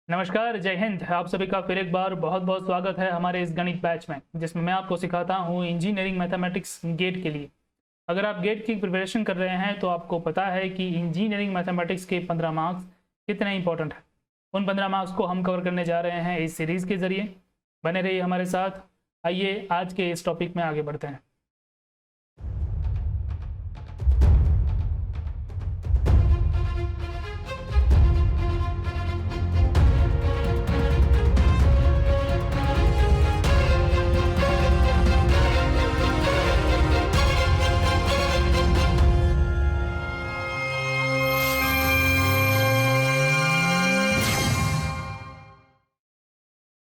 नमस्कार, जय हिंद। आप सभी का फिर एक बार बहुत बहुत स्वागत है हमारे इस गणित बैच में, जिसमें मैं आपको सिखाता हूं इंजीनियरिंग मैथमेटिक्स गेट के लिए। अगर आप गेट की प्रिपरेशन कर रहे हैं तो आपको पता है कि इंजीनियरिंग मैथमेटिक्स के 15 मार्क्स कितने इंपॉर्टेंट हैं। उन 15 मार्क्स को हम कवर करने जा रहे हैं इस सीरीज़ के ज़रिए। बने रहिए हमारे साथ। आइए आज के इस टॉपिक में आगे बढ़ते हैं।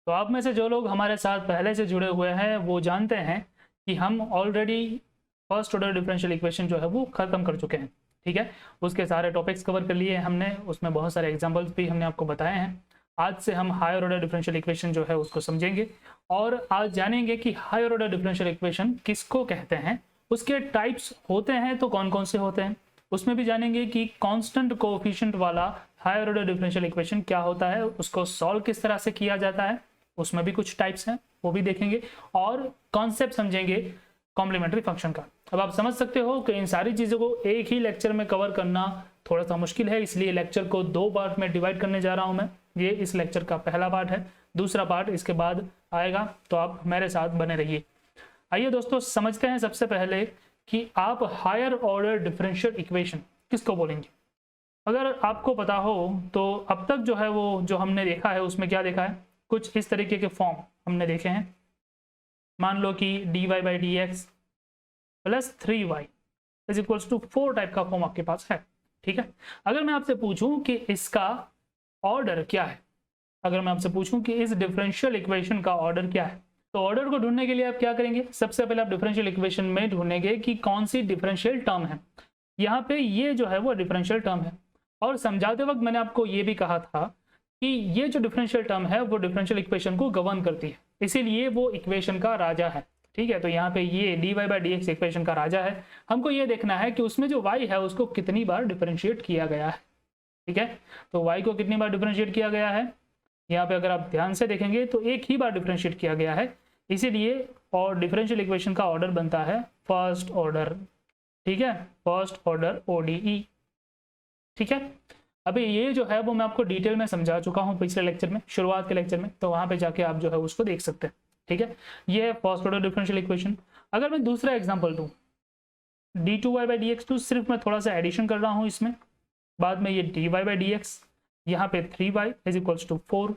तो आप में से जो लोग हमारे साथ पहले से जुड़े हुए हैं वो जानते हैं कि हम already first order differential equation जो है वो ख़त्म कर चुके हैं। ठीक है, उसके सारे टॉपिक्स कवर कर लिए हमने, उसमें बहुत सारे एग्जांपल्स भी हमने आपको बताए हैं। आज से हम हायर ऑर्डर डिफरेंशियल इक्वेशन जो है उसको समझेंगे और आज जानेंगे कि हायर ऑर्डर डिफरेंशियल इक्वेशन किसको कहते हैं, उसके टाइप्स होते हैं तो कौन कौन से होते हैं। उसमें भी जानेंगे कि कांस्टेंट कोएफिशिएंट वाला हायर ऑर्डर डिफरेंशियल इक्वेशन क्या होता है, उसको सॉल्व किस तरह से किया जाता है, उसमें भी कुछ टाइप्स हैं वो भी देखेंगे और कॉन्सेप्ट समझेंगे कॉम्प्लीमेंट्री फंक्शन का। अब आप समझ सकते हो कि इन सारी चीज़ों को एक ही लेक्चर में कवर करना थोड़ा सा मुश्किल है, इसलिए लेक्चर को 2 पार्ट में डिवाइड करने जा रहा हूं मैं। ये इस लेक्चर का पहला पार्ट है, दूसरा पार्ट इसके बाद आएगा, तो आप मेरे साथ बने रहिए। आइए दोस्तों समझते हैं सबसे पहले कि आप हायर ऑर्डर डिफरेंशियल इक्वेशन किसको बोलेंगे। अगर आपको पता हो तो अब तक जो है वो जो हमने देखा है उसमें क्या देखा है, कुछ इस तरीके के फॉर्म हमने देखे हैं। मान लो कि dy by d x plus 3y is equals to 4 type का फॉर्म आपके पास है। ठीक है, अगर मैं आपसे पूछूं कि इसका ऑर्डर क्या है, अगर मैं आपसे पूछूं कि इस डिफरेंशियल इक्वेशन का ऑर्डर क्या है, तो ऑर्डर को ढूंढने के लिए आप क्या करेंगे, सबसे पहले आप डिफरेंशियल इक्वेशन में ढूंढेंगे कि कौन सी डिफरेंशियल टर्म है। यहाँ पे ये जो है वो डिफरेंशियल टर्म है, और समझाते वक्त मैंने आपको ये भी कहा था कि ये जो डिफरेंशियल टर्म है वो डिफरेंशियल इक्वेशन को गवर्न करती है, इसीलिए वो इक्वेशन का राजा है। ठीक है, तो यहाँ पे ये dy by d x equation का राजा है। हमको ये देखना है कि उसमें जो y है उसको कितनी बार डिफरेंशिएट किया गया है। ठीक है, तो y को कितनी बार डिफरेंशिएट किया गया है, यहाँ पे अगर आप ध्यान से देखेंगे तो एक ही बार डिफरेंशिएट किया गया है, इसीलिए और डिफरेंशियल इक्वेशन का ऑर्डर बनता है फर्स्ट ऑर्डर। ठीक है, फर्स्ट ऑर्डर ODE। ठीक है, अभी ये जो है वो मैं आपको डिटेल में समझा चुका हूँ पिछले लेक्चर में, शुरुआत के लेक्चर में, तो वहां पे जाके आप जो है उसको देख सकते हैं। ठीक है, ये है फर्स्ट ऑर्डर डिफरेंशियल इक्वेशन। अगर मैं दूसरा एग्जांपल दूं, d2y बाई डी एक्स, सिर्फ मैं थोड़ा सा एडिशन कर रहा हूँ इसमें, बाद में ये dy बाई डी एक्स, यहाँ पे 3y इज इक्वल्स टू 4,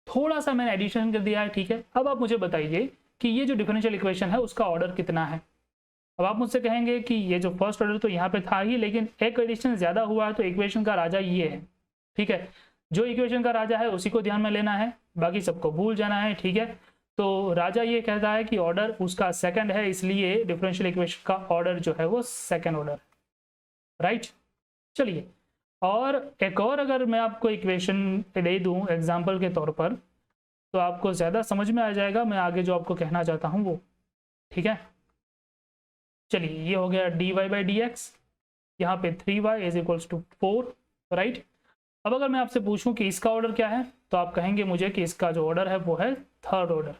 थोड़ा सा मैंने एडिशन कर दिया है। ठीक है, अब आप मुझे बताइए कि ये जो डिफरेंशियल इक्वेशन है उसका ऑर्डर कितना है। अब आप मुझसे कहेंगे कि ये जो फर्स्ट ऑर्डर तो यहाँ पे था ही, लेकिन एक एडिशन ज्यादा हुआ है तो इक्वेशन का राजा ये है। ठीक है, जो इक्वेशन का राजा है उसी को ध्यान में लेना है, बाकी सबको भूल जाना है। ठीक है, तो राजा ये कहता है कि ऑर्डर उसका सेकंड है, इसलिए डिफरेंशियल इक्वेशन का ऑर्डर जो है वो सेकंड ऑर्डर। राइट, चलिए, और एक और अगर मैं आपको इक्वेशन दे दूं एग्जाम्पल के तौर पर, तो आपको ज़्यादा समझ में आ जाएगा मैं आगे जो आपको कहना चाहता हूँ वो। ठीक है, चलिए, ये हो गया dy बाई डी एक्स, यहाँ पे 3y is equals to 4। Right, अब अगर मैं आपसे पूछूं कि इसका ऑर्डर क्या है, तो आप कहेंगे मुझे कि इसका जो ऑर्डर है वो है third order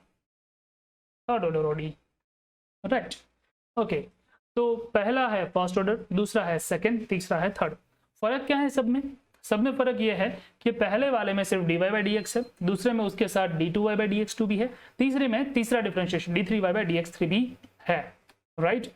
ODE। Right, okay, तो पहला है फर्स्ट ऑर्डर, दूसरा है सेकंड, तीसरा है थर्ड। फर्क क्या है सब में, सब में फर्क ये है कि पहले वाले में सिर्फ dy बाई डी एक्स है, दूसरे में उसके साथ d2y बाई डी एक्स 2 भी है, तीसरे में तीसरा differentiation d3y by d x 3 भी है। राइट,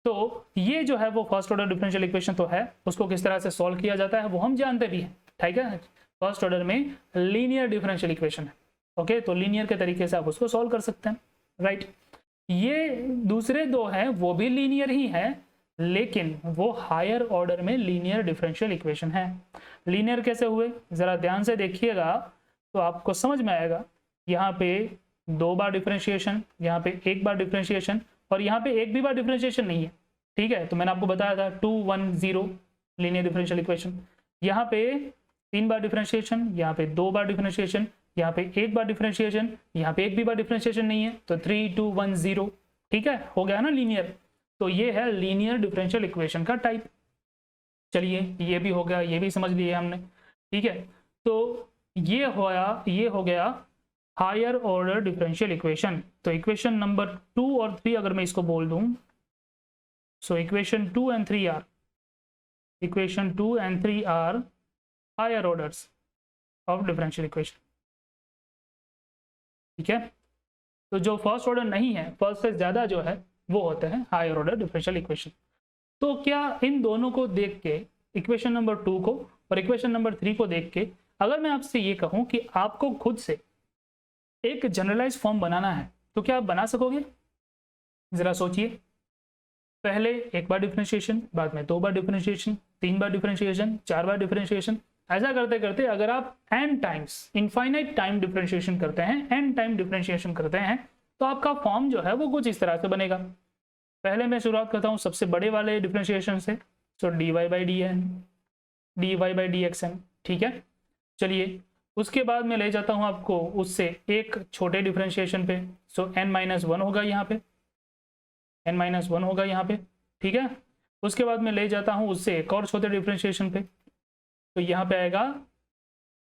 तो ये जो है वो फर्स्ट ऑर्डर डिफरेंशियल इक्वेशन तो है, उसको किस तरह से सॉल्व किया जाता है वो हम जानते भी हैं। ठीक है, फर्स्ट ऑर्डर में लीनियर डिफरेंशियल इक्वेशन है। ओके, तो लीनियर के तरीके से आप उसको सॉल्व कर सकते हैं। राइट, ये दूसरे दो हैं वो भी लीनियर ही हैं, लेकिन वो हायर ऑर्डर में लीनियर डिफरेंशियल इक्वेशन है। लीनियर कैसे हुए, जरा ध्यान से देखिएगा तो आपको समझ में आएगा। यहाँ पे 2 बार डिफरेंशिएशन, यहाँ पे 1 बार डिफरेंशिएशन, और यहाँ पे एक भी बार डिफरेंशिएशन नहीं है। ठीक है, तो मैंने आपको बताया था 2 1 0 लीनियर डिफरेंशियल इक्वेशन। यहाँ पे 3 बार डिफरेंशिएशन, यहाँ पे 2 बार डिफरेंशिएशन, यहाँ पे 1 बार डिफरेंशिएशन, यहाँ पे एक भी बार डिफरेंशिएशन नहीं है, तो 3 2 1 0। ठीक है, हो गया ना लीनियर। तो ये है लीनियर डिफरेंशियल इक्वेशन का टाइप। चलिए, ये भी हो गया, ये भी समझ लिए हमने। ठीक है, तो ये हो गया हायर ऑर्डर डिफरेंशियल इक्वेशन। तो इक्वेशन नंबर 2 और 3 अगर मैं इसको बोल दूं, so equation 2 and 3 are higher orders of differential equation. ठीक है, तो जो फर्स्ट ऑर्डर नहीं है, फर्स्ट से ज्यादा जो है वो होते हैं हायर ऑर्डर डिफरेंशियल इक्वेशन। तो क्या इन दोनों को देख के, इक्वेशन नंबर 2 को और इक्वेशन नंबर 3 को देख के, अगर मैं आपसे ये कहूं कि आपको खुद से एक जनरलाइज फॉर्म बनाना है तो क्या आप बना सकोगे? जरा सोचिए। पहले एक बार डिफरेंशिएशन, बाद में 2 बार डिफरेंशिएशन, 3 बार डिफरेंशिएशन, 4 बार डिफरेंशिएशन, ऐसा करते करते अगर आप n times infinite time differentiation करते हैं, n टाइम डिफरेंशिएशन करते हैं, तो आपका फॉर्म जो है वो कुछ इस तरह से बनेगा। पहले मैं शुरुआत करता हूँ सबसे बड़े वाले डिफरेंशिएशन से, सो dy by dn, dy by dxn। ठीक है, चलिए उसके बाद मैं ले जाता हूँ आपको उससे एक छोटे डिफरेंशिएशन पे, सो n-1 होगा यहाँ पे, n-1 होगा यहाँ पे। ठीक है, उसके बाद मैं ले जाता हूँ उससे एक और छोटे डिफरेंशिएशन पे, तो यहाँ पे आएगा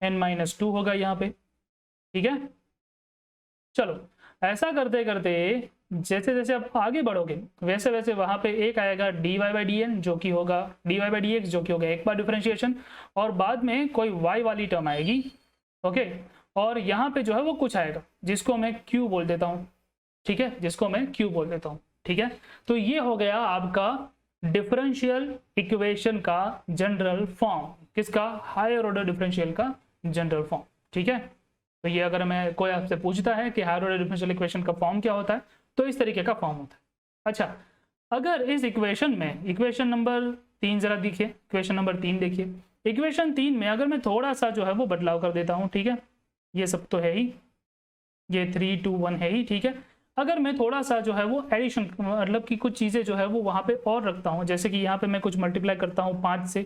n-2 होगा यहाँ पे। ठीक है, चलो ऐसा करते करते जैसे जैसे आप आगे बढ़ोगे वैसे वैसे वहां पे एक आएगा dy by dn जो कि होगा dy by dx जो कि होगा एक बार डिफरेंशिएशन, और बाद में कोई y वाली टर्म आएगी। ओके, और यहाँ पे जो है वो कुछ आएगा जिसको मैं q बोल देता हूँ। ठीक है, जिसको मैं q बोल देता हूँ। ठीक है, तो ये हो गया आपका डिफरेंशियल इक्वेशन का जनरल फॉर्म। किसका? हायर ऑर्डर डिफरेंशियल का जनरल फॉर्म। ठीक है, तो ये अगर मैं कोई आपसे पूछता है कि हायर ऑर्डर डिफरेंशियल इक्वेशन का फॉर्म क्या होता है, तो इस तरीके का फॉर्म होता है। अच्छा, अगर इस इक्वेशन में इक्वेशन नंबर 3 जरा देखिए, इक्वेशन नंबर 3 देखिए। इक्वेशन 3 में अगर मैं थोड़ा सा जो है वो बदलाव कर देता हूँ, ठीक है, ये सब तो है ही, ये 3 2 1 है ही। ठीक है, अगर मैं थोड़ा सा जो है वो एडिशन, मतलब कि कुछ चीज़ें जो है वो वहाँ पे और रखता हूँ, जैसे कि यहाँ पे मैं कुछ मल्टीप्लाई करता हूँ 5 से,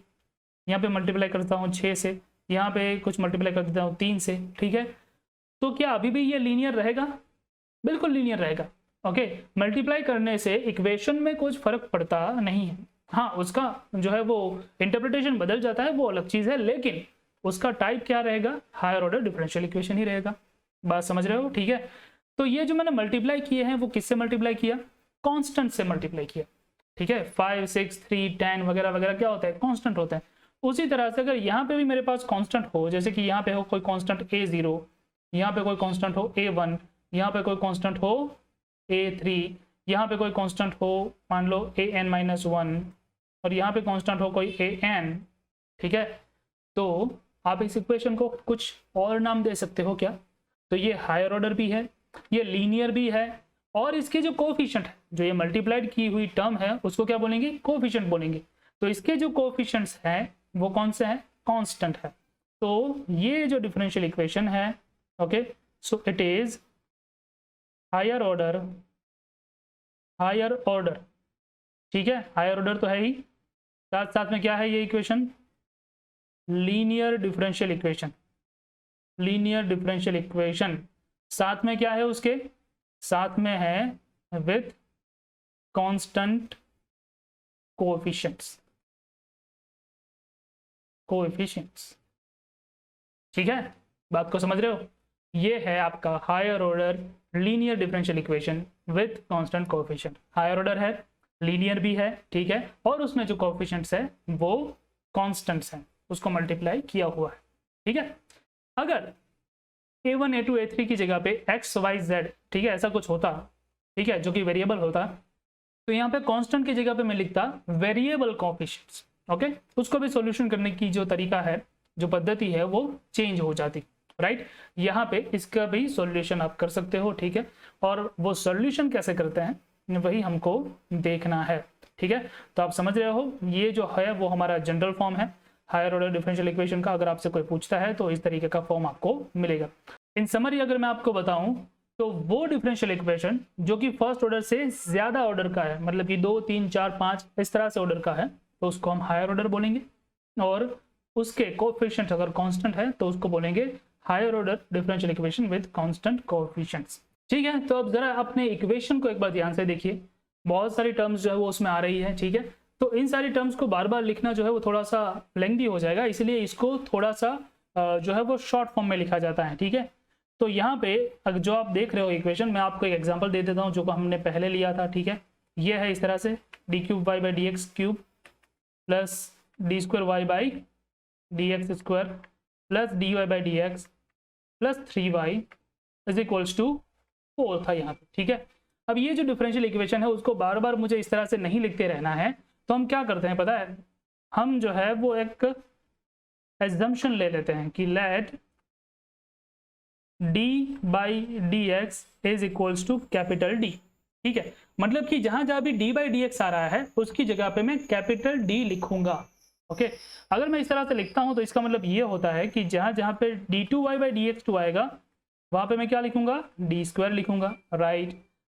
यहाँ पे मल्टीप्लाई करता हूँ 6 से, यहाँ पे कुछ मल्टीप्लाई कर देता हूँ 3 से। ठीक है, तो क्या अभी भी ये लीनियर रहेगा? बिल्कुल लीनियर रहेगा। ओके, मल्टीप्लाई करने से इक्वेशन में कुछ फर्क पड़ता नहीं है। हाँ, उसका जो है वो इंटरप्रिटेशन बदल जाता है, वो अलग चीज है, लेकिन उसका टाइप क्या रहेगा? हायर ऑर्डर डिफरेंशियल इक्वेशन ही रहेगा। बात समझ रहे हो? ठीक है, तो ये जो मैंने मल्टीप्लाई किए हैं वो किससे मल्टीप्लाई किया? कांस्टेंट से मल्टीप्लाई किया। ठीक है, 5 6 3 10 वगैरह वगैरह क्या होता है? कांस्टेंट होता है। उसी तरह से अगर यहाँ पे भी मेरे पास कांस्टेंट हो, जैसे कि यहाँ पे हो कोई कांस्टेंट a0, यहाँ पे कोई कांस्टेंट हो a1, यहाँ पे कोई कांस्टेंट हो a3, यहाँ पे कोई कांस्टेंट हो मान लो an-1, और यहाँ पे कांस्टेंट हो कोई an। ठीक है, तो आप इस इक्वेशन को कुछ और नाम दे सकते हो क्या? तो ये हायर ऑर्डर भी है, ये लीनियर भी है, और इसके जो कोफिशिएंट है, जो ये मल्टीप्लाइड की हुई टर्म है, उसको क्या बोलेंगे? कोफिशिएंट बोलेंगे। तो इसके जो कोफिशिएंट्स हैं वो कौन से हैं? कांस्टेंट है। तो ये जो डिफरेंशियल इक्वेशन है, okay, so it is higher order. ठीक है, हायर ऑर्डर तो है ही, साथ साथ में क्या है ये इक्वेशन? Linear differential equation. साथ में क्या है उसके? साथ में है विथ कांस्टेंट कोएफिशिएंट्स। ठीक है, बात को समझ रहे हो? ये है आपका higher order linear differential equation with constant coefficient. Higher order है, लीनियर भी है, ठीक है, और उसमें जो कोएफिशिएंट्स है वो कांस्टेंट्स हैं, उसको मल्टीप्लाई किया हुआ है। ठीक है, अगर a1 a2 a3 की जगह पे x y z, ठीक है, ऐसा कुछ होता, ठीक है, जो कि वेरिएबल होता, तो यहाँ पे कांस्टेंट की जगह पे मैं लिखता वेरिएबल कोएफिशिएंट्स। ओके, उसको भी सॉल्यूशन करने की जो तरीका है, जो पद्धति है, वो चेंज हो जाती, राइट। यहाँ पे इसका भी सॉल्यूशन आप कर सकते हो, ठीक है, और वो सॉल्यूशन कैसे करते हैं वही हमको देखना है। ठीक है, तो आप समझ रहे हो, ये जो है वो हमारा जनरल फॉर्म है हायर ऑर्डर डिफरेंशियल इक्वेशन का। अगर आपसे कोई पूछता है तो इस तरीके का फॉर्म आपको मिलेगा। इन समरी अगर मैं आपको बताऊं तो वो डिफरेंशियल इक्वेशन जो कि फर्स्ट ऑर्डर से ज्यादा ऑर्डर का है, मतलब कि 2 3 4 5 इस तरह से ऑर्डर का है, तो उसको हम हायर ऑर्डर बोलेंगे, और उसके कोएफिशिएंट अगर कांस्टेंट है तो उसको बोलेंगे higher order differential equation with constant coefficients. ठीक है, तो अब जरा अपने इक्वेशन को एक बार ध्यान से देखिए, बहुत सारी टर्म्स जो है वो उसमें आ रही है। ठीक है, तो इन सारी टर्म्स को बार बार लिखना जो है वो थोड़ा सा लेंथी हो जाएगा, इसलिए इसको थोड़ा सा जो है वो शॉर्ट फॉर्म में लिखा जाता है। ठीक है, तो यहाँ पे अगर जो आप देख रहे हो इक्वेशन, मैं आपको एक एग्जांपल दे देता हूँ जो हमने पहले लिया था। ठीक है, ये है इस तरह से d cube y by d x cube plus d square y by d x square plus d y by d x plus 3y is equals to 4 था यहाँ पे। ठीक है, अब ये जो डिफरेंशियल इक्वेशन है उसको बार बार मुझे इस तरह से नहीं लिखते रहना है, तो हम क्या करते हैं पता है, हम जो है वो एक एजम्पशन ले लेते हैं कि let d by d x is equals to capital D। ठीक है, मतलब कि जहां जहां भी d बाई डी एक्स आ रहा है उसकी जगह पे मैं कैपिटल D लिखूंगा। ओके, अगर मैं इस तरह से लिखता हूं तो इसका मतलब ये होता है कि जहां जहां पे d2y by d x to आएगा वहां पे मैं क्या लिखूंगा, d स्क्वायर लिखूंगा। राइट,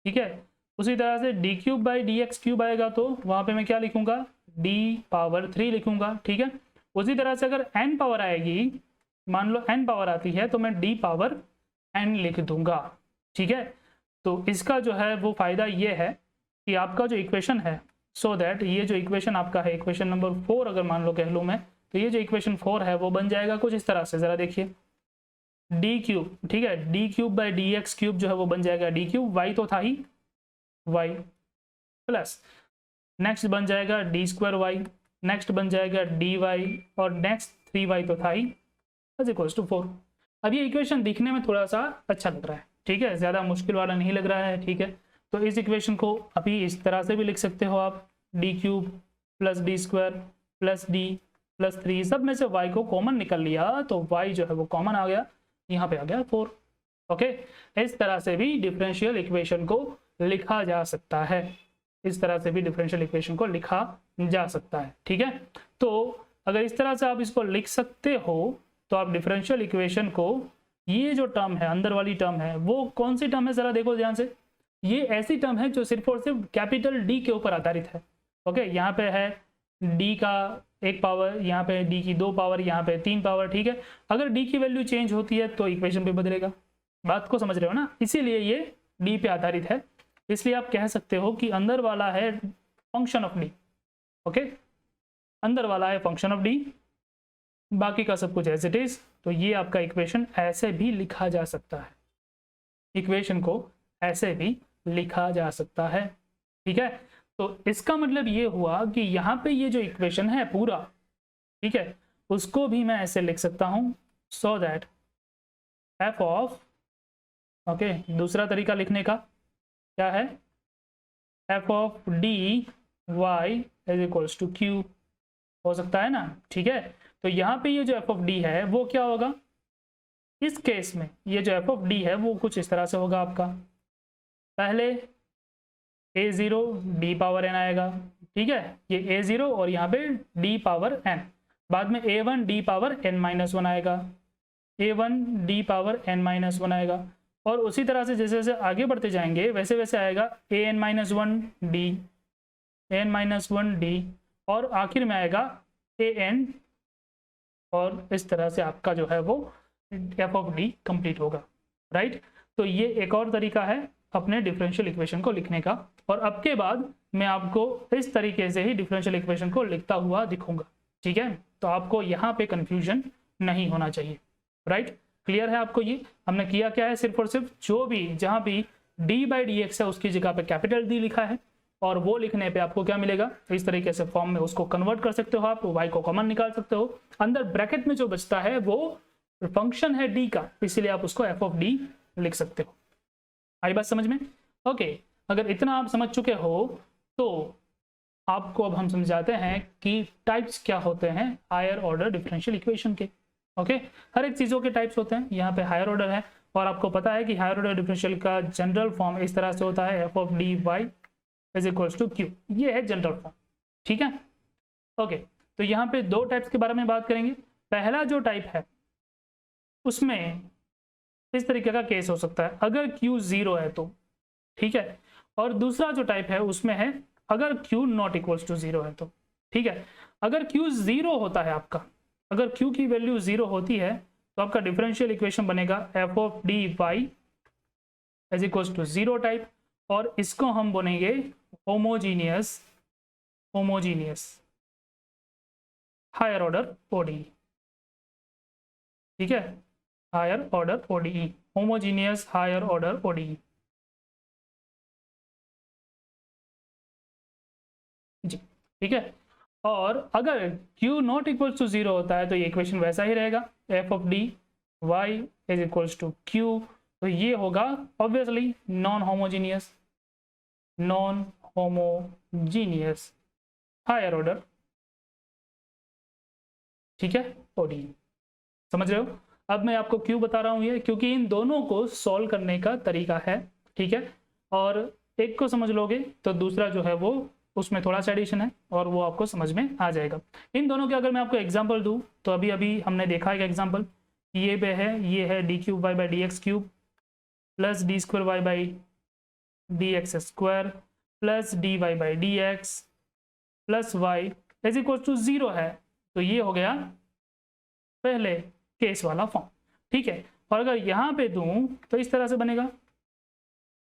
ठीक है, उसी तरह से d cube by d x cube आएगा तो वहां पे मैं क्या लिखूंगा, d पावर 3 लिखूंगा। ठीक है, उसी तरह से अगर n पावर आएगी, मान लो n पावर आती है तो मैं d पावर n लिख दूंगा। ठीक है, तो इसका जो है वो फायदा ये है कि आपका जो इक्वेशन है, सो दैट ये जो इक्वेशन आपका है इक्वेशन नंबर 4 अगर मान लो कह लूँ मैं, तो ये जो इक्वेशन 4 है वो बन जाएगा कुछ इस तरह से, जरा देखिए डी क्यूब, ठीक है, d cube by d x cube जो है वो बन जाएगा डी क्यूब, वाई तो था ही वाई, प्लस नेक्स्ट बन जाएगा डी स्क्वायर वाई, नेक्स्ट बन जाएगा डी वाई, और नेक्स्ट 3y तो था ही, इज इक्वल्स टू 4। अब ये इक्वेशन दिखने में थोड़ा सा अच्छा लग रहा है। ठीक है, ज़्यादा मुश्किल वाला नहीं लग रहा है। ठीक है, तो इस इक्वेशन को अभी इस तरह से भी लिख सकते हो आप, D cube plus d square plus D plus 3, सब में से y को कॉमन निकल लिया तो y जो है वो कॉमन आ गया, यहाँ पे आ गया 4। ओके, इस तरह से भी डिफरेंशियल इक्वेशन को लिखा जा सकता है, इस तरह से भी डिफरेंशियल इक्वेशन को लिखा जा सकता है। ठीक है, तो अगर इस तरह से आप इसको लिख सकते हो तो आप डिफरेंशियल इक्वेशन को, ये जो टर्म है अंदर वाली टर्म है वो कौन सी टर्म है जरा देखो ध्यान से, ये ऐसी टर्म है जो सिर्फ और सिर्फ कैपिटल डी के ऊपर आधारित है। ओके, यहाँ पे है डी का 1 पावर, यहाँ पे डी की 2 पावर, यहाँ पे 3 पावर। ठीक है, अगर डी की वैल्यू चेंज होती है तो इक्वेशन पे बदलेगा, बात को समझ रहे हो ना, इसीलिए ये डी पे आधारित है, इसलिए आप कह सकते हो कि अंदर वाला है फंक्शन ऑफ डी। ओके, अंदर वाला है फंक्शन ऑफ डी, बाकी का सब कुछ एज इट इज। तो ये आपका इक्वेशन ऐसे भी लिखा जा सकता है, इक्वेशन को ऐसे भी लिखा जा सकता है। ठीक है, तो इसका मतलब ये हुआ कि यहाँ पे ये जो इक्वेशन है पूरा, ठीक है, उसको भी मैं ऐसे लिख सकता हूँ, so that f of, okay, दूसरा तरीका लिखने का क्या है, f of d y is equals to q, हो सकता है ना। ठीक है, तो यहाँ पे ये जो एफ ऑफ डी है वो क्या होगा, इस केस में ये जो एफ ऑफ डी है वो कुछ इस तरह से होगा आपका, पहले a0 d पावर n आएगा। ठीक है, ये a0 और यहाँ पे d पावर n, बाद में a1 d पावर n-1 आएगा, a1 d पावर n-1 आएगा, और उसी तरह से जैसे जैसे आगे बढ़ते जाएंगे वैसे वैसे आएगा an-1 d, और आखिर में आएगा an, और इस तरह से आपका जो है वो एफ ऑफ डी कंप्लीट होगा। राइट, तो ये एक और तरीका है अपने डिफरेंशियल इक्वेशन को लिखने का, और अब के बाद मैं आपको इस तरीके से ही डिफरेंशियल इक्वेशन को लिखता हुआ दिखूंगा। ठीक है, तो आपको यहाँ पे कंफ्यूजन नहीं होना चाहिए। राइट, क्लियर है आपको, ये हमने किया क्या है, सिर्फ और सिर्फ जो भी जहाँ भी डी बाई डी एक्स है उसकी जगह पे कैपिटल डी लिखा है, और वो लिखने पे आपको क्या मिलेगा, इस तरीके से फॉर्म में उसको कन्वर्ट कर सकते हो आप, वाई को कॉमन निकाल सकते हो, अंदर ब्रैकेट में जो बचता है वो फंक्शन है डी का, इसीलिए आप उसको एफ ऑफ डी लिख सकते हो। आई बात समझ में? ओके, अगर इतना आप समझ चुके हो तो आपको अब हम समझाते हैं कि टाइप्स क्या होते हैं हायर ऑर्डर डिफरेंशियल इक्वेशन के। ओके, हर एक चीज़ों के टाइप्स होते हैं, यहाँ पे हायर ऑर्डर है, और आपको पता है कि हायर ऑर्डर डिफरेंशियल का जनरल फॉर्म इस तरह से होता है, f of d y is equals to q, ये है जनरल फॉर्म। ठीक है, ओके, तो यहाँ पे 2 टाइप्स के बारे में बात करेंगे। पहला जो टाइप है उसमें इस तरीके का केस हो सकता है अगर Q 0 है तो, ठीक है, और दूसरा जो टाइप है उसमें है अगर Q नॉट इक्वल्स टू 0 है तो। ठीक है, अगर Q 0 होता है आपका, अगर Q की वैल्यू 0 होती है तो आपका डिफरेंशियल इक्वेशन बनेगा f of d y is equals to 0 type, और इसको हम बोलेंगे होमोजीनियस हायर ऑर्डर ओडी। ठीक है, higher order ODE, homogeneous higher order ODE जी। ठीक है, और अगर Q नॉट इक्वल्स टू 0 होता है तो ये इक्वेशन वैसा ही रहेगा, f of d y is equals to q, तो ये होगा obviously non homogeneous, non homogeneous higher order, ठीक है, ओडी। समझ रहे हो? अब मैं आपको क्यों बता रहा हूँ ये, क्योंकि इन दोनों को सॉल्व करने का तरीका है, ठीक है, और एक को समझ लोगे तो दूसरा जो है वो उसमें थोड़ा सा एडिशन है और वो आपको समझ में आ जाएगा। इन दोनों के अगर मैं आपको एग्जांपल दूं तो अभी अभी हमने देखा एक एग्जांपल, ये पे है, ये है d cube y by d x cube plus d square y by d x square plus d y by d x plus y is equal to 0 है, तो ये हो गया पहले केस वाला फॉर्म, ठीक है। और अगर यहाँ पे दूं तो इस तरह से बनेगा,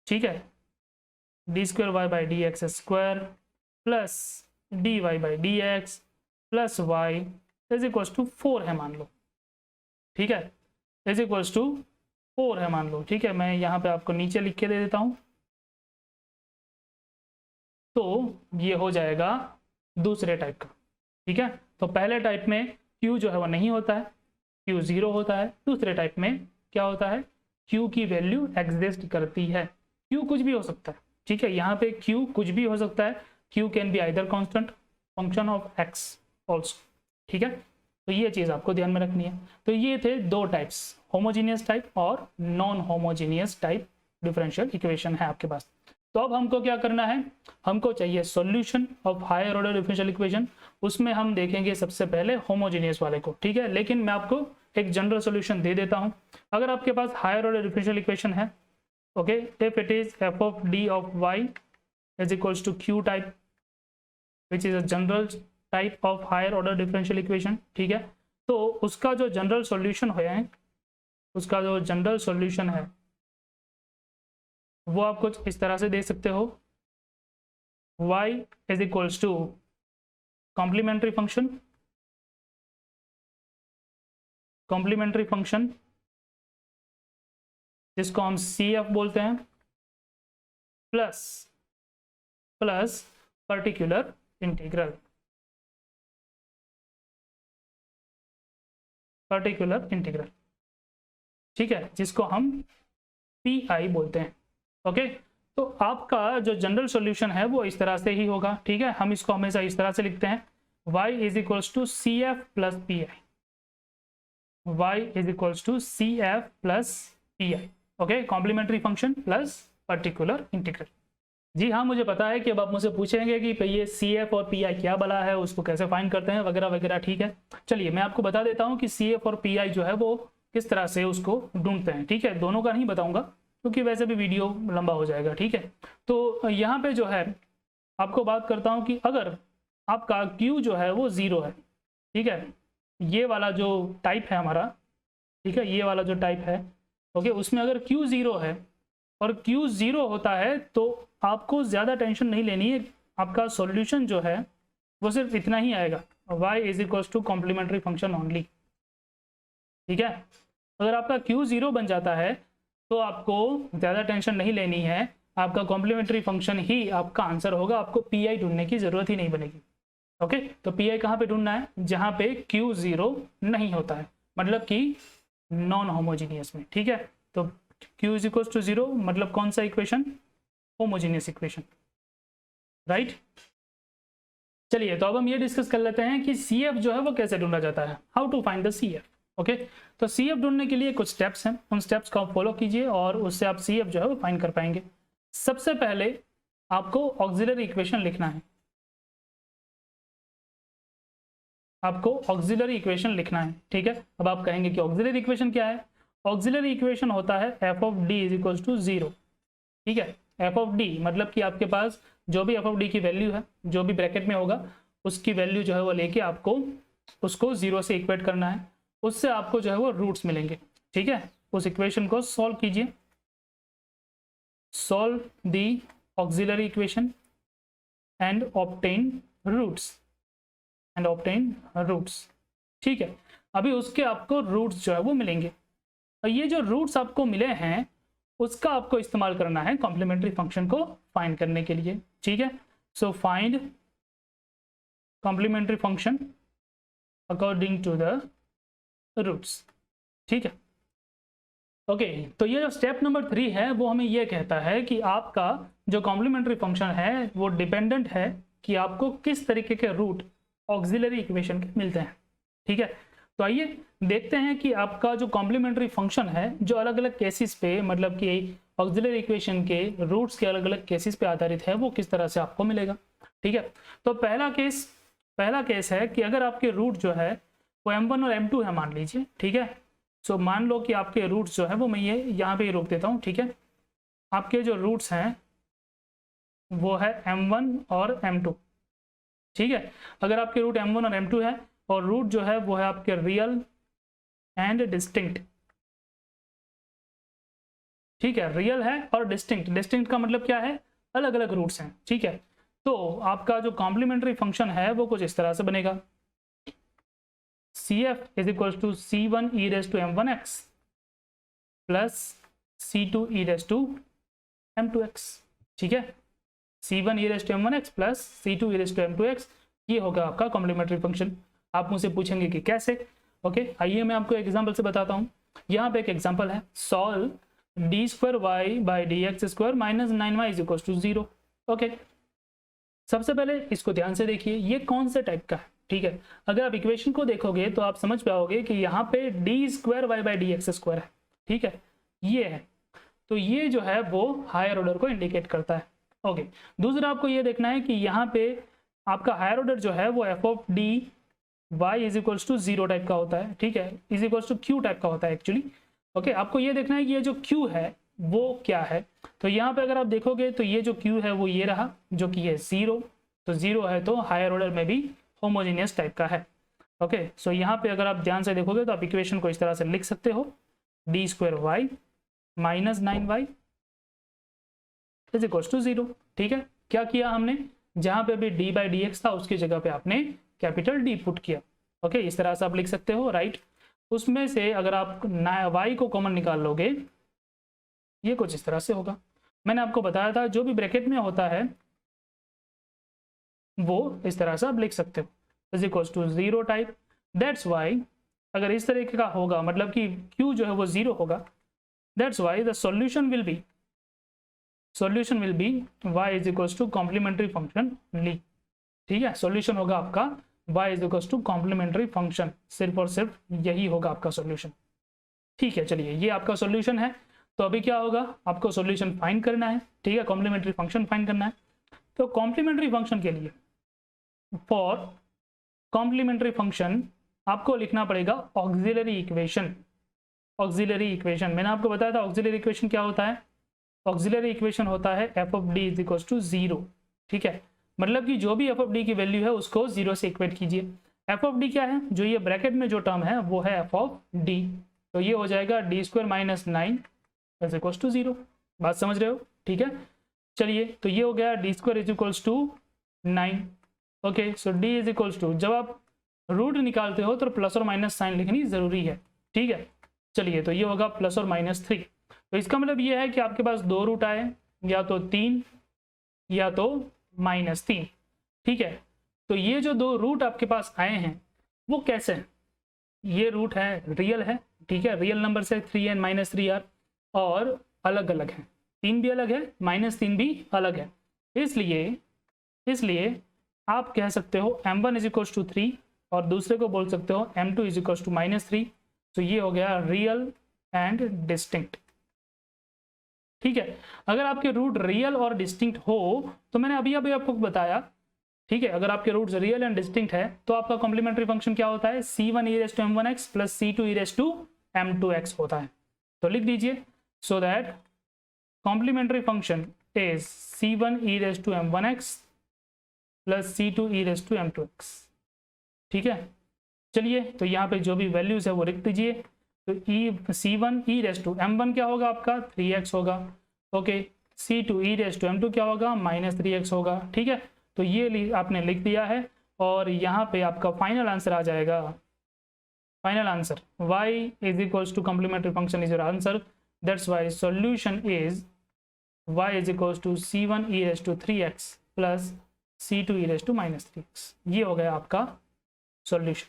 ठीक है, d square y by d x square plus d y by d x plus y is equals to 4 है मान लो, ठीक है, इज इक्वल्स टू 4 है मान लो, ठीक है। मैं यहाँ पे आपको नीचे लिख के दे देता हूँ, तो ये हो जाएगा दूसरे टाइप का, ठीक है। तो पहले टाइप में Q जो है वो नहीं होता है, Q 0 होता है। दूसरे टाइप में क्या होता है, Q की वैल्यू एग्जिस्ट करती है, Q कुछ भी हो सकता है, ठीक है, यहाँ पे Q कुछ भी हो सकता है, Q can be either constant function of x also, ठीक है। तो ये चीज़ आपको ध्यान में रखनी है। तो ये थे दो टाइप्स, होमोजीनियस टाइप और non homogeneous type differential equation है आपके पास। तो अब हमको क्या करना है, हमको चाहिए solution of higher order differential equation. उसमें हम देखेंगे सबसे पहले होमोजीनियस वाले को, ठीक है, लेकिन मैं आपको एक जनरल सॉल्यूशन दे देता हूं। अगर आपके पास हायर ऑर्डर डिफरेंशियल इक्वेशन है, okay, if it is f of d of y is equals to q type which is a general type of higher order differential equation, ठीक है, तो उसका जो जनरल सॉल्यूशन है, उसका जो जनरल सॉल्यूशन है वो आप कुछ इस तरह से दे सकते हो, y is equals to complementary function, complementary function जिसको हम CF बोलते हैं, plus plus particular integral, particular integral, ठीक है, जिसको हम PI बोलते हैं, ओके। तो आपका जो जनरल सॉल्यूशन है वो इस तरह से ही होगा, ठीक है। हम इसको हमेशा इस तरह से लिखते हैं, y is equals to CF plus PI, y is equals to CF plus PI, okay, complementary function plus particular integral. जी हाँ, मुझे पता है कि अब आप मुझसे पूछेंगे कि ये CF और PI क्या बला है, उसको कैसे फाइंड करते हैं वगैरह वगैरह, ठीक है। चलिए मैं आपको बता देता हूँ कि CF और PI जो है वो किस तरह से उसको ढूंढते हैं, ठीक है। दोनों का नहीं बताऊंगा क्योंकि वैसे भी वीडियो लंबा हो जाएगा, ठीक है। तो यहाँ पे जो है आपको बात करता हूँ कि अगर आपका Q जो है वो 0 है, ठीक है, ये वाला जो टाइप है हमारा, ठीक है, ये वाला जो टाइप है, ओके, उसमें अगर Q 0 है और Q 0 होता है तो आपको ज़्यादा टेंशन नहीं लेनी है, आपका सॉल्यूशन जो है वो सिर्फ इतना ही आएगा, y is equals to complementary function only, ठीक है। अगर आपका Q 0 बन जाता है तो आपको ज़्यादा टेंशन नहीं लेनी है, आपका कॉम्प्लीमेंट्री फंक्शन ही आपका आंसर होगा, आपको PI ढूंढने की ज़रूरत ही नहीं बनेगी, ओके। तो PI कहाँ पे ढूंढना है, जहाँ पे Q 0 नहीं होता है, मतलब कि नॉन होमोजीनियस में, ठीक है। तो Q इज इक्वल टू 0 मतलब कौन सा इक्वेशन, होमोजीनियस इक्वेशन, राइट। चलिए तो अब हम ये डिस्कस कर लेते हैं कि CF जो है वो कैसे ढूंढा जाता है, how to find the CF, okay. तो CF ढूंढने के लिए कुछ स्टेप्स हैं, उन स्टेप्स को आप फॉलो कीजिए और उससे आप CF जो है वो फाइंड कर पाएंगे। सबसे पहले आपको ऑक्सिलरी इक्वेशन लिखना है, आपको ऑक्सिलरी इक्वेशन लिखना है, ठीक है। अब आप कहेंगे कि ऑक्सिलरी इक्वेशन क्या है, ऑक्सिलरी इक्वेशन होता है f of d is equal to 0, ठीक है। f ऑफ d मतलब कि आपके पास जो भी f ऑफ d की वैल्यू है, जो भी ब्रैकेट में होगा उसकी वैल्यू जो है वो लेके आपको उसको 0 से इक्वेट करना है, उससे आपको जो है वो रूट्स मिलेंगे, ठीक है। उस इक्वेशन को सॉल्व कीजिए, solve the auxiliary equation and obtain roots, ठीक है। अभी उसके आपको रूट्स जो है वो मिलेंगे, और ये जो रूट्स आपको मिले हैं उसका आपको इस्तेमाल करना है कॉम्प्लीमेंट्री फंक्शन को फाइंड करने के लिए। ठीक है, so find complementary function according to the roots. ठीक है, ओके तो ये जो स्टेप नंबर 3 है वो हमें ये कहता है कि आपका जो कॉम्प्लीमेंट्री फंक्शन है वो डिपेंडेंट है कि आपको किस तरीके के रूट ऑक्सिलरी इक्वेशन के मिलते हैं। ठीक है, तो आइए देखते हैं कि आपका जो कॉम्प्लीमेंट्री फंक्शन है जो अलग अलग केसेस पे, मतलब कि ऑक्सिलरी इक्वेशन के रूट्स के अलग अलग केसेस पे आधारित है, वो किस तरह से आपको मिलेगा। ठीक है, तो पहला केस है कि अगर आपके रूट जो है वो m1 और m2 है मान लीजिए। ठीक है, सो मान लो कि आपके रूट्स जो है वो मैं ये यहाँ पे ही रोक देता हूँ। ठीक है, आपके जो रूट्स हैं वो है m1 और m2। ठीक है, अगर आपके रूट m1 और m2 है और रूट जो है वो है आपके रियल एंड डिस्टिंक्ट। ठीक है, रियल है और डिस्टिंक्ट, डिस्टिंक्ट का मतलब क्या है, अलग अलग रूट्स हैं। ठीक है, तो आपका जो कॉम्प्लीमेंट्री फंक्शन है वो कुछ इस तरह से बनेगा, CF is equal to C1 e raise to m1x plus C2 e raise to m2x। ठीक है, C1 e raise to m1x plus C2 e raise to m2x, ये होगा आपका कॉम्प्लीमेंट्री फंक्शन। आप मुझसे पूछेंगे कि कैसे। ओके, आइए मैं आपको एग्जांपल से बताता हूँ। यहाँ पे एक एग्जांपल है, solve d2y by dx square minus 9y is equal to 0। Okay, सबसे पहले इसको ध्यान से देखिए, ये कौन से टाइप का है। ठीक है, अगर आप इक्वेशन को देखोगे तो आप समझ पाओगे कि यहाँ पे d square y by d x square है। ठीक है, ये है, तो ये जो है वो हायर ऑर्डर को इंडिकेट करता है। ओके, दूसरा आपको ये देखना है कि यहाँ पे आपका हायर ऑर्डर जो है वो f of d y is equals to 0 type का होता है। ठीक है, is equals to q type का होता है एक्चुअली। ओके, आपको ये देखना है कि ये जो क्यू है वो क्या है। तो यहाँ पे अगर आप देखोगे तो ये जो क्यू है वो ये रहा, जो कि है 0। तो 0 है तो हायर ऑर्डर में भी होमोजीनियस टाइप का है। ओके, सो यहाँ पे अगर आप ध्यान से देखोगे तो आप इक्वेशन को इस तरह से लिख सकते हो, d square y minus 9y is equal to 0। ठीक है, क्या किया हमने, जहाँ पे भी डी बाई डी एक्स था उसकी जगह पे आपने कैपिटल डी पुट किया। ओके, इस तरह से आप लिख सकते हो, राइट। उसमें से अगर आप y को कॉमन निकाल लोगे, ये कुछ इस तरह से होगा। मैंने आपको बताया था जो भी ब्रैकेट में होता है वो इस तरह से आप लिख सकते हो, is equal to 0 type. That's why अगर इस तरीके का होगा, मतलब कि q जो है वो 0 होगा, that's why the solution will be y is equal to complementary function ली। ठीक है, सॉल्यूशन होगा आपका y is equal to complementary function, सिर्फ और सिर्फ यही होगा आपका सॉल्यूशन। ठीक है, चलिए ये आपका सॉल्यूशन है। तो अभी क्या होगा, आपको सॉल्यूशन फाइंड करना है। ठीक है, कॉम्प्लीमेंट्री फंक्शन फाइंड करना है। तो कॉम्प्लीमेंट्री फंक्शन के लिए, फॉर कॉम्प्लीमेंट्री फंक्शन आपको लिखना पड़ेगा ऑक्सिलरी इक्वेशन। ऑक्सिलरी इक्वेशन मैंने आपको बताया था, ऑक्सिलरी इक्वेशन क्या होता है, ऑक्सिलरी इक्वेशन होता है f of d is equal to 0। ठीक है, मतलब कि जो भी एफ ऑफ डी की वैल्यू है उसको 0 से इक्वेट कीजिए। एफ ऑफ डी क्या है, जो ये ब्रैकेट में जो टर्म है वो है एफ ऑफ डी, तो ये हो जाएगा d square minus 9 is equal to 0। बात समझ रहे हो। ठीक है, चलिए तो ये हो गया d square is equals to 9। Okay, so d is equals to, जब आप रूट निकालते हो तो प्लस और माइनस साइन लिखनी जरूरी है। ठीक है, चलिए तो ये होगा प्लस और माइनस 3। तो इसका मतलब ये है कि आपके पास 2 रूट आए, या तो 3 या तो -3। ठीक है, तो ये जो 2 रूट आपके पास आए हैं वो कैसे हैं, ये रूट है रियल है। ठीक है, रियल नंबर से 3n माइनस 3r, और अलग अलग है, 3 भी अलग है, -3 भी अलग है। इसलिए आप कह सकते हो m1 इज इक्वल टू 3 और दूसरे को बोल सकते हो m2 इज इक्वल टू -3। तो ये हो गया रियल एंड डिस्टिंक्ट। ठीक है, अगर आपके रूट रियल और डिस्टिंक्ट हो तो मैंने अभी आपको बताया। ठीक है, अगर आपके रूट्स रियल एंड डिस्टिंक्ट है तो आपका कॉम्प्लीमेंट्री फंक्शन क्या होता है, C1 e raise to m1x plus C2 e raise to m2x होता है। तो लिख दीजिए, so that complementary function is C1 e raise to m1x plus C2 e raise to m2x। ठीक है, चलिए तो यहाँ पे जो भी वैल्यूज है वो लिख दीजिए। तो C1 e raise to m1 क्या होगा आपका 3x होगा। Okay, C2 e raise to m2 क्या होगा -3x होगा। ठीक है, तो ये आपने लिख दिया है और यहाँ पे आपका फाइनल आंसर आ जाएगा final answer y is equals to complementary function is your answer, that's why solution is y is equals to c1 e raise to 3x plus c2 e raise to -3x। ये हो गया आपका solution.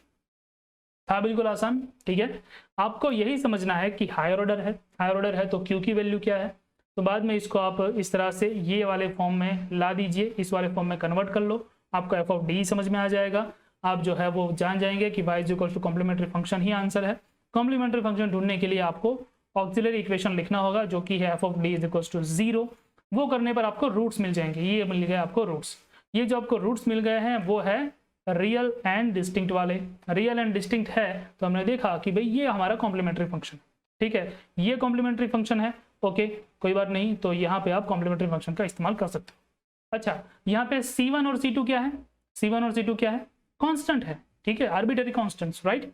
था बिल्कुल आसान, ठीक है। आपको यही समझना है कि हायर ऑर्डर है, हायर ऑर्डर है तो क्यू की वैल्यू क्या है, तो बाद में इसको आप इस तरह से ये वाले फॉर्म में ला दीजिए, इस वाले फॉर्म में कन्वर्ट कर लो, आपको एफ ऑफ डी समझ में आ जाएगा। आप जो है वो जान जाएंगे कि y is equal to complementary function ही आंसर है। कॉम्प्लीमेंट्री फंक्शन ढूंढने के लिए आपको ऑक्सिलरी इक्वेशन लिखना होगा जो कि है f of d is equal to 0। वो करने पर आपको रूट्स मिल जाएंगे, ये मिल गए आपको रूट्स। ये जो आपको रूट्स मिल गए हैं वो है रियल एंड डिस्टिंक्ट वाले। रियल एंड डिस्टिंक्ट है तो हमने देखा कि भाई ये हमारा कॉम्प्लीमेंट्री फंक्शन, ठीक है, ये कॉम्प्लीमेंट्री फंक्शन है, ओके कोई बात नहीं। तो यहाँ पे आप कॉम्प्लीमेंट्री फंक्शन का इस्तेमाल कर सकते हो। अच्छा, यहाँ पे C1 और C2 क्या है, C1 और C2 क्या है, कांस्टेंट है, ठीक है, आर्बिट्ररी कांस्टेंट्स, राइट।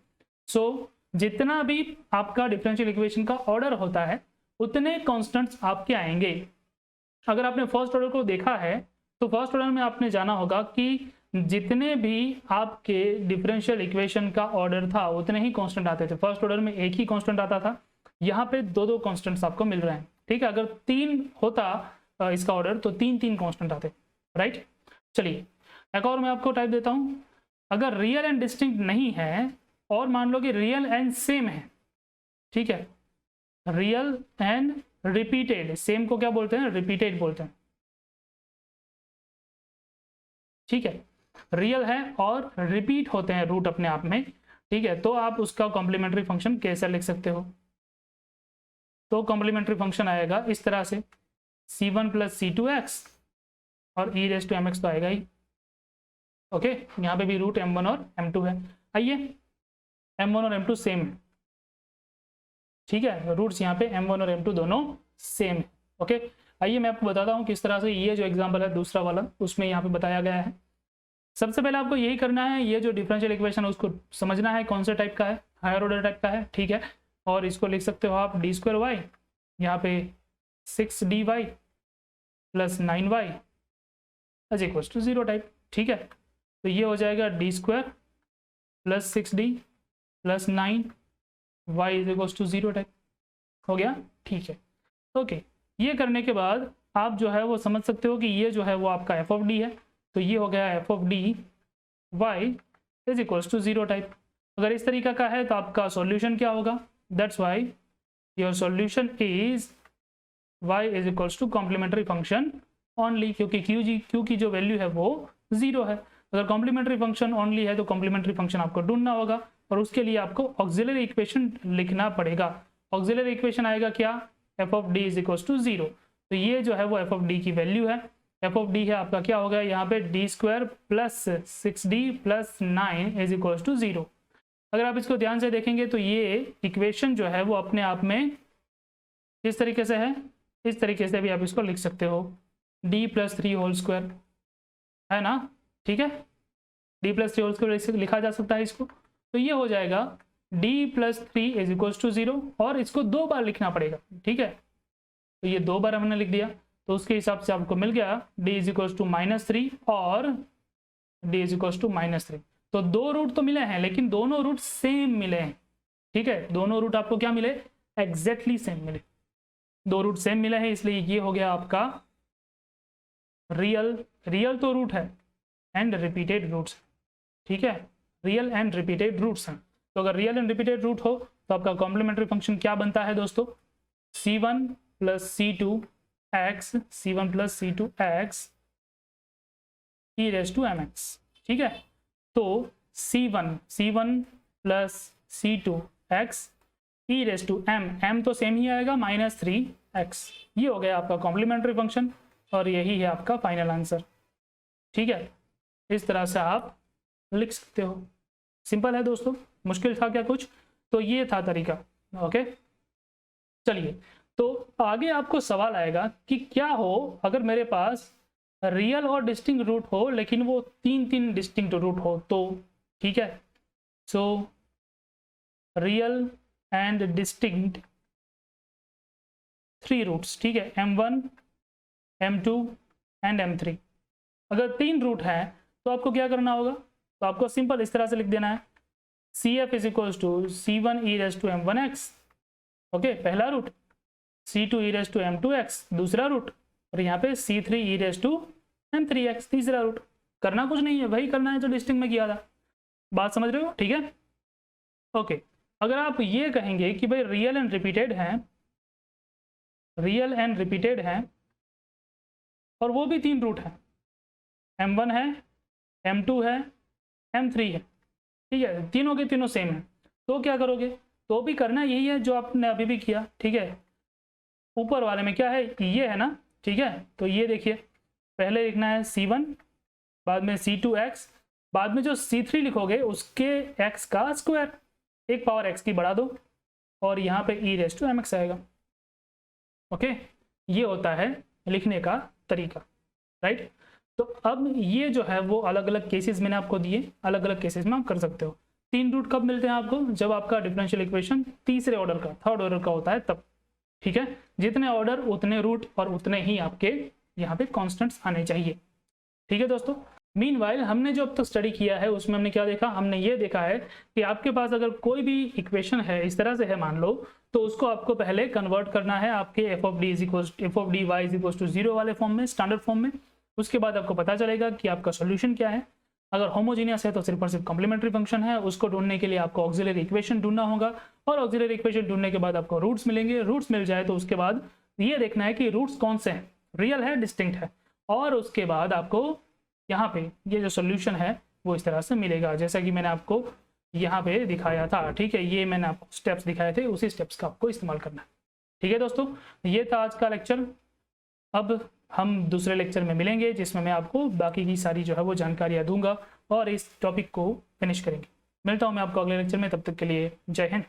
सो जितना भी आपका डिफरेंशियल इक्वेशन का ऑर्डर होता है उतने कांस्टेंट्स आपके आएंगे। अगर आपने फर्स्ट ऑर्डर को देखा है तो फर्स्ट ऑर्डर में आपने जाना होगा कि जितने भी आपके डिफरेंशियल इक्वेशन का ऑर्डर था उतने ही कांस्टेंट आते थे। फर्स्ट ऑर्डर में एक ही कांस्टेंट आता था, यहाँ पे दो दो कांस्टेंट्स आपको मिल रहे हैं, ठीक है। अगर 3 होता इसका ऑर्डर तो 3 कांस्टेंट आते, राइट। चलिए एक और मैं आपको टाइप देता हूँ। अगर रियल एंड डिस्टिंक्ट नहीं है और मान लो कि रियल एंड सेम है, ठीक है, रियल एंड रिपीटेड, सेम को क्या बोलते हैं, रिपीटेड बोलते हैं, ठीक है। रियल है और रिपीट होते हैं रूट अपने आप में, ठीक है, तो आप उसका कॉम्प्लीमेंट्री फंक्शन कैसे लिख सकते हो। तो कॉम्प्लीमेंट्री फंक्शन आएगा इस तरह से c1 प्लस c2x और e रेज टू mx तो आएगा ही, ओके। यहाँ पे भी रूट m1 और m2 है। आइए m1 और m2 सेम है, ठीक है, रूट्स यहाँ पे m1 और m2 दोनों सेम है, ओके। आइए मैं आपको बताता हूँ किस तरह से ये जो एग्जाम्पल है दूसरा वाला उसमें यहाँ पे बताया गया है। सबसे पहले आपको यही करना है, ये जो डिफरेंशियल इक्वेशन है उसको समझना है कौन से टाइप का है, हायर ऑर्डर टाइप का है, ठीक है। और इसको लिख सकते हो आप d2y, यहाँ पे 6dy plus 9y is equal to 0 type, ठीक है। तो ये हो जाएगा d2 plus 6d plus 9y is equal to 0 type, हो गया, ठीक है, ओके। ये करने के बाद आप जो है वो समझ सकते हो कि ये जो है वो आपका एफ ऑफ डी है, तो ये हो गया f of d y is equal to 0 type. अगर इस तरीका का है तो आपका सॉल्यूशन क्या होगा, that's why your solution is y is equal to complementary function only, क्योंकि क्यू की जो वैल्यू है वो 0 है। अगर कॉम्प्लीमेंट्री फंक्शन ओनली है तो कॉम्प्लीमेंट्री फंक्शन आपको ढूंढना होगा और उसके लिए आपको ऑक्सिलरी इक्वेशन लिखना पड़ेगा। ऑक्सिलरी इक्वेशन आएगा क्या, f of d is equal to 0। तो ये जो है वो एफ ऑफ डी की वैल्यू है, एफ ऑफ डी है आपका क्या होगा यहाँ पे d2 plus 6d plus 9 is equal to 0। अगर आप इसको ध्यान से देखेंगे तो ये इक्वेशन जो है वो अपने आप में किस तरीके से है, इस तरीके से भी आप इसको लिख सकते हो, d प्लस 3 होल स्क्वायर है ना, ठीक है, d प्लस 3 होल स्क्वायर लिखा जा सकता है इसको। तो ये हो जाएगा d plus 3 is equal to 0 और इसको 2 बार लिखना पड़ेगा, ठीक है। तो ये 2 बार हमने लिख दिया तो उसके हिसाब से आपको मिल गया d इज इक्वल टू -3 और d इज इक्वल टू -3। तो 2 रूट तो मिले हैं लेकिन दोनों रूट सेम मिले हैं, ठीक है, दोनों रूट आपको क्या मिले, एग्जैक्टली सेम मिले, 2 रूट सेम मिले हैं, इसलिए ये हो गया आपका रियल तो रूट है एंड रिपीटेड रूट्स, ठीक है, रियल एंड रिपीटेड रूट्स हैं। तो अगर रियल एंड रिपीटेड रूट हो तो आपका कॉम्प्लीमेंट्री फंक्शन क्या बनता है दोस्तों, c1 plus c2x, c1 plus c2x e raise to mx, ठीक है। तो c1 plus c2x e raise to m तो सेम ही आएगा -3x, ये हो गया आपका कॉम्प्लीमेंट्री फंक्शन और यही है आपका फाइनल आंसर, ठीक है। इस तरह से आप लिख सकते हो, सिंपल है दोस्तों, मुश्किल था क्या कुछ, तो ये था तरीका, ओके। चलिए तो आगे आपको सवाल आएगा कि क्या हो अगर मेरे पास रियल और डिस्टिंक्ट रूट हो लेकिन वो 3 डिस्टिंक्ट रूट हो, तो ठीक है। So real and distinct 3 roots, ठीक है, m1 m2 एंड m3। अगर 3 रूट है तो आपको क्या करना होगा, तो आपको सिंपल इस तरह से लिख देना है CF is equals to C1 e raise to m1x, okay, पहला रूट, C2 e raise to m2x दूसरा रूट, और यहाँ पे C3 e raise to m3x तीसरा रूट। करना कुछ नहीं है, वही करना है जो लिस्टिंग में किया था। बात समझ रहे हो? ठीक है, ओके। अगर आप ये कहेंगे कि भाई रियल एंड रिपीटेड हैं, रियल एंड रिपीटेड हैं, और वो भी 3 रूट हैं, m1 है, m2 है, m3 है, ठीक है, तीनों के तीनों सेम है, तो क्या करोगे? तो भी करना यही है जो आपने अभी भी किया, ठीक है। ऊपर वाले में क्या है, ये है ना, ठीक है, तो ये देखिए, पहले लिखना है C1, बाद में C2x, बाद में जो C3 लिखोगे उसके x का स्क्वायर, एक पावर x की बढ़ा दो, और यहाँ पे e रेज टू mx आएगा, ओके। ये होता है लिखने का तरीका, राइट। तो अब ये जो है वो अलग अलग केसेस मैंने आपको दिए, अलग अलग केसेस में आप कर सकते हो। 3 रूट कब मिलते हैं आपको? जब आपका डिफरेंशियल इक्वेशन तीसरे ऑर्डर का, थर्ड ऑर्डर का होता है तब, ठीक है। जितने ऑर्डर उतने रूट और उतने ही आपके यहाँ पे कॉन्स्टेंट्स आने चाहिए, ठीक है दोस्तों। मीनवाइल हमने जो अब तक स्टडी किया है उसमें हमने क्या देखा? हमने ये देखा है कि आपके पास अगर कोई भी इक्वेशन है इस तरह से है मान लो, तो उसको आपको पहले कन्वर्ट करना है आपके f of d y is equal to 0 वाले फॉर्म में, स्टैंडर्ड फॉर्म में। उसके बाद आपको पता चलेगा कि आपका सोल्यूशन क्या है। अगर होमोजीनियस है तो सिर्फ और सिर्फ कॉम्प्लीमेंट्री फंक्शन है, उसको ढूंढने के लिए आपको ऑक्सिलरी इक्वेशन ढूंढना होगा, और ऑक्सिलरी इक्वेशन ढूंढने के बाद आपको रूट्स मिलेंगे। रूट्स मिल जाए तो उसके बाद ये देखना है कि रूट्स कौन से हैं, रियल है, डिस्टिंक्ट है, और उसके बाद आपको यहाँ पे ये जो सोल्यूशन है वो इस तरह से मिलेगा, जैसा कि मैंने आपको यहाँ पे दिखाया था, ठीक है। ये मैंने आपको स्टेप्स दिखाए थे, उसी स्टेप्स का आपको इस्तेमाल करना है, ठीक है दोस्तों। ये था आज का लेक्चर। अब हम दूसरे लेक्चर में मिलेंगे जिसमें मैं आपको बाकी की सारी जो है वो जानकारियाँ दूंगा और इस टॉपिक को फिनिश करेंगे। मिलता हूँ मैं आपको अगले लेक्चर में, तब तक के लिए जय हिंद।